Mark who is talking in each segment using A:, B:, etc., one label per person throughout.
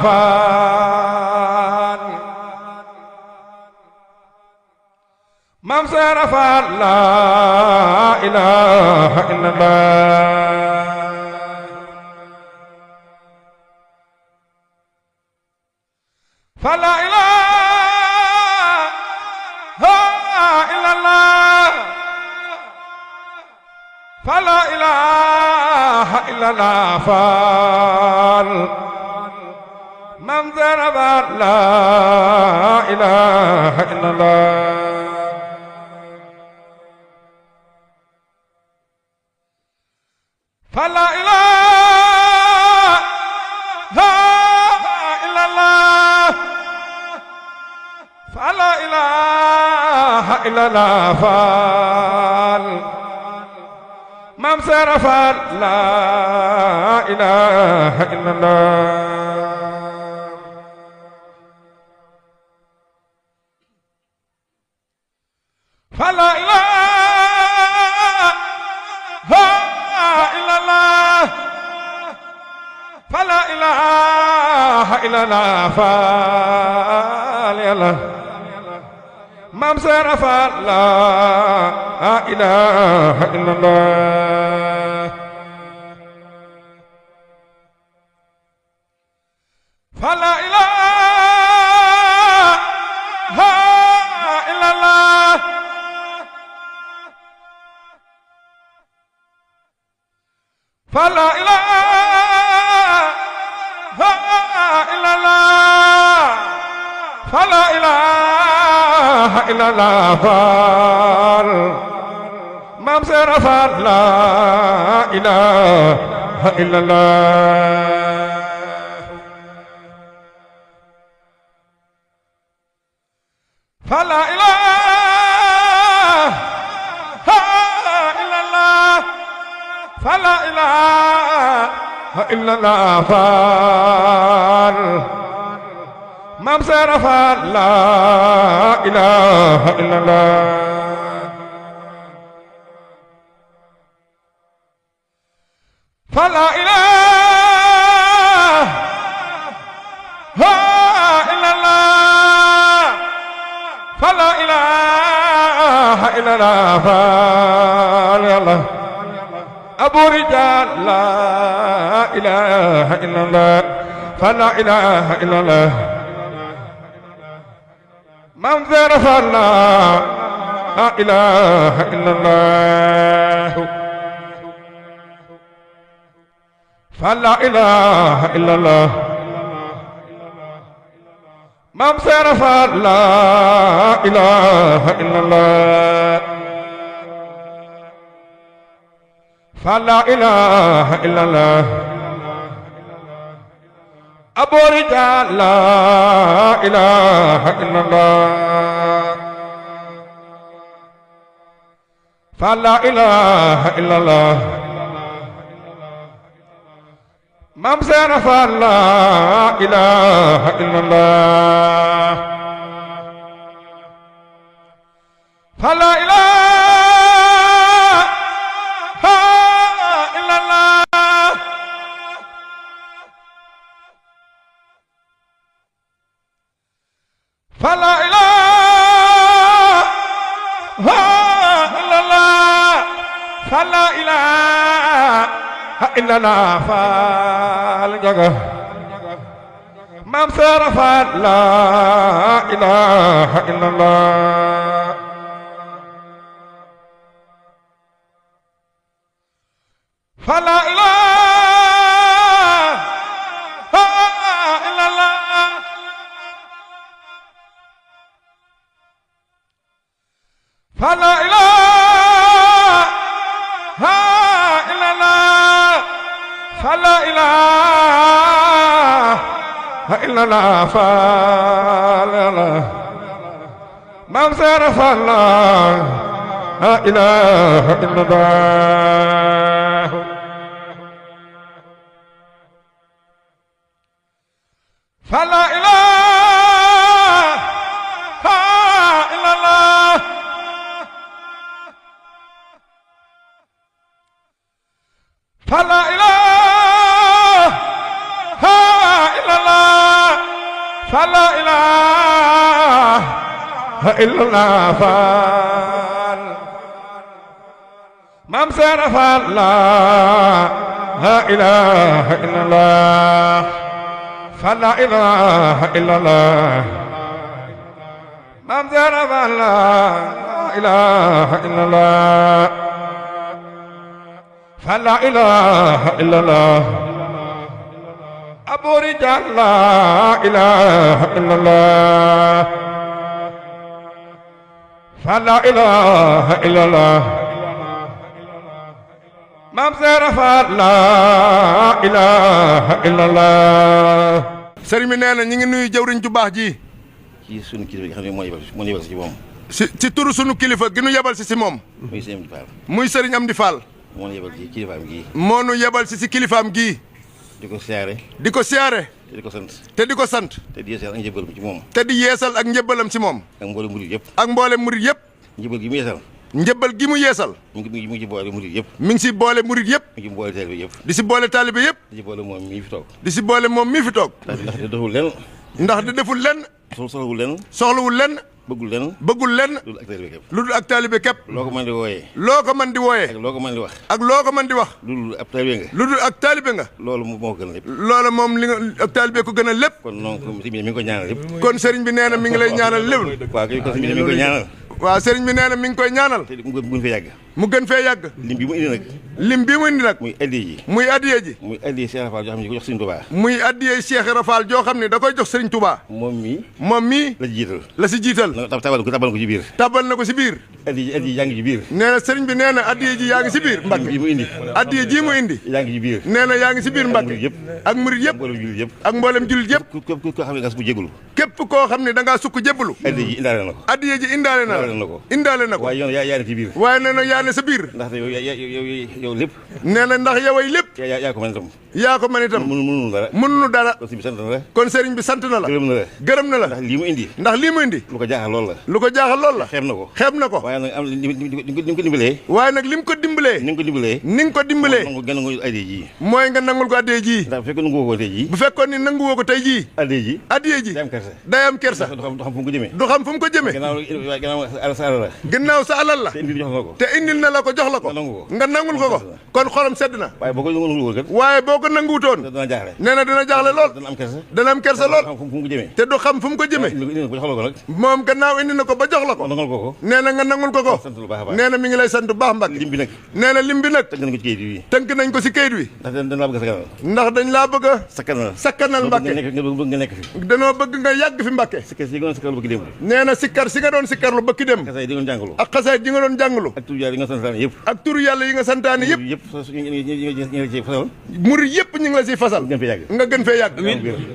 A: faal Maam Seera Faal laa ilaaha illallah fa laa ilaaha illallah fa laa ilaaha illallah faal Maam Seera Faal laa ilaaha illallah فلا إله إلا الله فلا إله إلا الله فال Maam Seera Faal لا إله إلا الله فلا إله إلا الله فلا إله إلا الله فال يلا Maam Seera Faal لا إله إلا الله فلا إله إلا الله فلا إله إلا الله فلا إله إلا الله فال Maam Seera Faal لا إله إلا الله فلا إله إلا الله فلا إله إلا الله فال Maam Seera Faal لا إله إلا الله فلا إله إلا الله فلا إله إلا الله فال يلا أبو رجال لا إله إلا الله فلا إله إلا الله Maam Seera Faal لا إله إلا الله فلا إله إلا الله Maam Seera Faal لا إله إلا الله فلا إله إلا الله أبو رجال لا إله إلا الله فلا إله إلا الله Maam Seera Faal لا إله إلا الله فلا إله إلا الله فلا إله إلا الله فلا إله إلا الله فال Maam Seera Faal لا إله إلا الله فلا إله إلا الله فلا إله إلا الله فلا إله إلا الله فلا Maam Seera Faal لا إله إلا الله فلا إله إلا الله فلا إله إلا الله إلا الله فال مام سير فال لا إله إلا الله فلا إله إلا الله مام سير فال لا إله إلا الله فلا إله إلا الله أبو رجال لا إله إلا الله فلا إله إلا الله مام سيرفا لا إله إلا الله
B: sëriñ bi nee na ñu ngi nuyu jëwriñ ju baax ji
C: ci sunu kilifa gi xam ne moo yebal si ci moom.
B: ci turu sunu kilifa gi nu yebal si moom.
C: muy sëriñ Amdi Fall.
B: muy sëriñ Amdi Fall.
C: moo nu yebal ci kilifaam gii.
B: moo nu yebal si kilifaam gii.
C: di ko siyaare.
B: di ko siyaare.
C: te di ko sant.
B: te di ko sant.
C: te di yeesal ak njëbbalam ci moom.
B: te di yeesal ak njëbbalam ci moom.
C: ak mboolem murid yëpp.
B: ak mboolem murid yëpp.
C: njëbbal gi mu yeesal.
B: njëbbal gi mu yeesal.
C: mu ngi ci boole murid yëpp.
B: mi ngi si boole murid yëpp.
C: mi ngi ci boole taalibe yëpp.
B: di si boole taalibe yëpp.
C: di ci boole moom mii fi toog.
B: di si boole moom mii fi toog.
C: ndax de deful lenn.
B: ndax de deful lenn.
C: soxlawul lenn.
B: soxlawul lenn.
C: bëggul lenn.
B: bëggul lenn.
C: lu dul ak taalibe képp.
B: lu dul ak taalibe képp.
C: loo ko mën di wooyee.
B: loo ko mën di wooyee.
C: ak loo ko mën di wax.
B: ak loo ko mën di wax.
C: lu dul ab taalibe nga.
B: lu dul ak taalibe nga.
C: loolu moo ko gën a lépp.
B: loola moom li nga ak taalibe ko gën a lépp.
C: kon noonu mi ngi ko ñaanal lépp.
B: kon sëriñ bi nee na mi ngi lay ñaanal lépp.
C: waaw kay kon mi ngi ko ñaanal.
B: waaw sëriñ bi nee na mi ngi koy ñaanal.
C: te mu gën fee yàgg.
B: mu gën fee yàgg.
C: lim bi mu indi nag.
B: lim bi mu indi nag.
C: muy addiya ji.
B: muy addiya ji.
C: muy addiya Cheikh Rafal joo xam ne ko jox Sëriñ Touba.
B: muy addiya Cheikh Rafal joo xam ne da koy jox Sëriñ Touba.
C: moom mii.
B: moom mii.
C: la ci jiital.
B: la si jiital.
C: tabal ko ci biir.
B: tabal na ko si biir.
C: addiya ji yaa ngi ci biir.
B: nee na sëriñ bi nee na addiya ji yaa ngi si biir. Mbàkke
C: ji mu indi.
B: addiya ji mu indi.
C: yaa ngi ci biir.
B: nee na yaa ngi si biir Mbàkke. ak murid yëpp.
C: mboolem jullit yëpp.
B: ak mboolem jullit yëpp.
C: koo xam ne nga sukk jébbalu.
B: képp koo xam ne da ngaa sukk jébbalu.
C: addiya ji indaale na ko.
B: addiya ji indaale na la. indaale na ko.
C: waaye yow yaa ne ci biir.
B: waaye nee na yaa ne sa biir.
C: ndaxte yow lépp.
B: nee na ndax yoway lépp.
C: yaa ko mën itam.
B: yaa ko mën itam.
C: mënunu dara.
B: mënunu dara.
C: kon sëriñ bi sant na la.
B: kon sëriñ bi sant na la.
C: gërëm na la.
B: gërëm na la.
C: ndax lii mu indi.
B: ndax lii mu indi.
C: lu ko jaaxal lool la.
B: lu ko jaaxal lool la.
C: xeeb na ko.
B: xeeb na ko.
C: waaye nag am ni nga ko dimbalee.
B: waaye nag lim ko dimbalee.
C: ni nga ko dimbalee.
B: ni nga ko dimbalee.
C: nga nangu addiya ji.
B: mooy nga nangul ko addiya ji.
C: ndax bu fekkoon nangu ko tey jii.
B: bu fekkoon ni nanguwoo ko tey jii.
C: addiya ji.
B: addiya ji.
C: day am kersa.
B: day am kersa.
C: du xam fu mu ko jëmee.
B: du xam fu mu ko jëmee.
C: gannaaw sa alal la.
B: gannaaw sa alal la.
C: te indil jox na ko.
B: te indil na la ko jox la ko. nga nangul ko ko. kon xolam sedd na.
C: waaye boo ko nanguwul kat.
B: waaye boo ko nanguwutoon.
C: dana jaaxle.
B: nee na dina jaaxle lool.
C: dana am kersa.
B: dana am kersa lool.
C: fu mu ko jëmee.
B: te du xam fu mu ko jëmee. moom gannaaw indi na ko ba jox la ko.
C: nangal ko ko.
B: nee na nga nangul ko ko.
C: sant lu baax a baax.
B: nee na mi ngi lay sant bu baax Mbàkke.
C: lim bi nag.
B: nee na lim bi nag.
C: tënk nañ ko ci kayit
B: tënk nañ ko si kayit wi.
C: wi. ndax dañ laa bëgg a sakkanal.
B: ndax dañ laa bëgg a.
C: sakkanal
B: Mbàkke.
C: nga nekk fi.
B: danoo bëgg nga yàgg fi Mbàkke.
C: sikkar si nga doon sikkar lu bëgg démb.
B: nee na sikkar si nga doon sikkarlu bëkki dem.
C: xasaay di nga doon jàngalu.
B: ak xasaay ji nga doon jàngalu.
C: ak turu yàlla yi nga santaane yëpp.
B: ak turu yàlla yi nga santaane yëpp.
C: yëpp ñu ci fasal.
B: murid yëpp ñu ngi la siy fasal.
C: gën fee yàgg.
B: nga gën fee yàgg.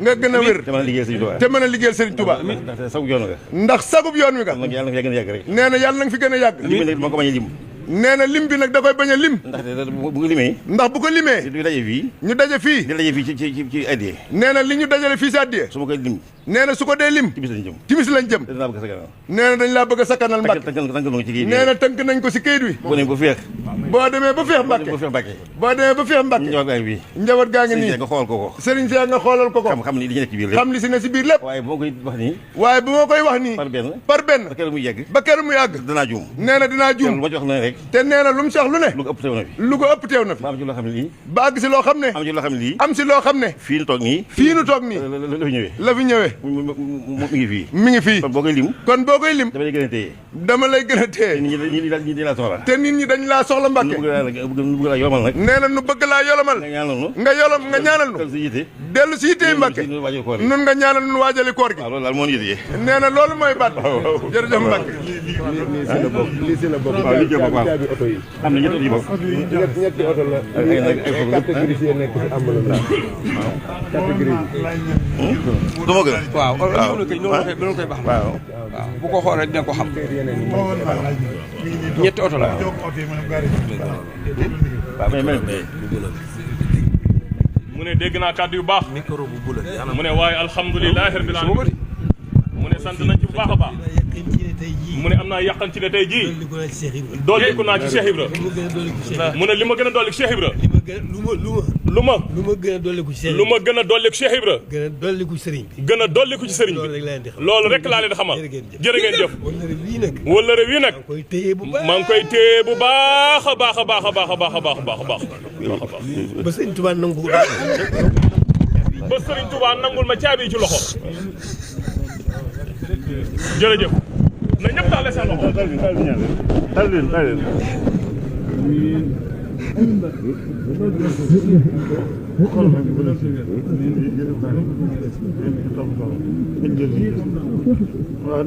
B: nga gën a wér.
C: te mën a liggéeyal Sëriñ Tuubaa.
B: te mën a liggéeyal Sëriñ Tuubaa.
C: ndax sagub yoon nga.
B: ndax sagub yoon wi nga.
C: kon nag yàlla na fi gën a yàgg rek.
B: nee na yàlla na nga fi gën a yàgg.
C: lim nag moo ko bañ a lim.
B: nee na lim bi nag da koy bañ a lim.
C: ndaxte bu ko limee.
B: ndax bu ko limee.
C: ñu daje fii.
B: ñu daje fii.
C: di daje fii ci addiya.
B: nee na li ñu dajale fii si addiya.
C: su ma koy lim.
B: nee na su ko dee lim.
C: timis lañ jëm.
B: timis lañ jëm.
C: dinaa bëgg a sakkanal.
B: nee na dañ laa bëgg a sakkanal Mbàkke. nee na tënk nañ ko si kayit wi.
C: boo demee ba féex.
B: boo demee ba féex Mbàkke. boo demee ba féex Mbàkke. njaboot gaa ngi nii.
C: nga xoolal ko ko.
B: sëriñ si nga xoolal ko ko.
C: xam li nekk ci biir lépp.
B: xam li si ne si biir lépp.
C: waaye bu ma koy wax nii.
B: waaye bu ma koy wax nii. par benn.
C: ba keroog muy yegg.
B: ba keroog muy yàgg.
C: danaa juum.
B: nee na dinaa juum.
C: lu ma ci wax rek.
B: te nee na lu mu si wax lu ne.
C: lu ko ëpp teew na fi.
B: lu ko ëpp teew na fi.
C: ba am ci loo xam ne lii.
B: ba àgg si loo xam ne.
C: am ci loo xam ne lii.
B: am si loo xam ne.
C: fii nu toog nii.
B: fii nu toog nii.
C: la fi ñëwee.
B: la fi ñëwee.
C: mi ngi fii.
B: mi ngi fii.
C: kon boo koy lim.
B: kon boo koy lim.
C: dama lay gën a téye.
B: dama lay gën a téye.
C: ñi dañ laa soxla.
B: te nit ñi dañ laa soxla Mbàkke.
C: bëgg laa yolomal nag.
B: nee na nu bëgg laa yolomal.
C: nga ñaanal nu.
B: nga ñaanal nu. dellu si yitte Mbàkke. nun nga ñaanal nu waajali koor gi.
C: waaw loolu daal moo ñu yitee.
B: nee na loolu mooy baat. jërëjëf Mbàkke.
D: lii si la bokk.
C: waaw lii jëm waaw am na ñetti oto yu bokk.
D: ñetti oto la. carte grise yi nekk si ambulance la. waaw carte grise yi.
C: du ma gën a.
E: waaw loolu kay loolu koy baax na. waaw bu ko xoolee dina ko xam. ñetti oto la.
F: mu ne dégg naa kàddu yu baax. mu ne waaye alhamdulilahi rabbil alamin. mu ne sant nañ ci bu baax a baax. mu ne am naa yàqan ci ne tey jii. dolliku naa ci Cheikh Ibra. mu ne li ma gën a dolli Cheikh Ibra. lu ma
G: gën a dolliku ci
F: lu ma gën a dolliku Cheikh Ibra
G: gën a dolliku ci sëriñ bi
F: gën a dolliku ci sëriñ bi loolu rek laa leen di xamal jërë ngeen jëf wëllëre wii nag maa ngi koy téye bu baax a baax a baax a baax a baax a baax a baax a baax
G: ba sëriñ Tuubaa nangu
F: ba sëriñ Tuubaa nangul ma caabi ci loxo jërëjëf na ñëpp taale seen loxo
D: waaw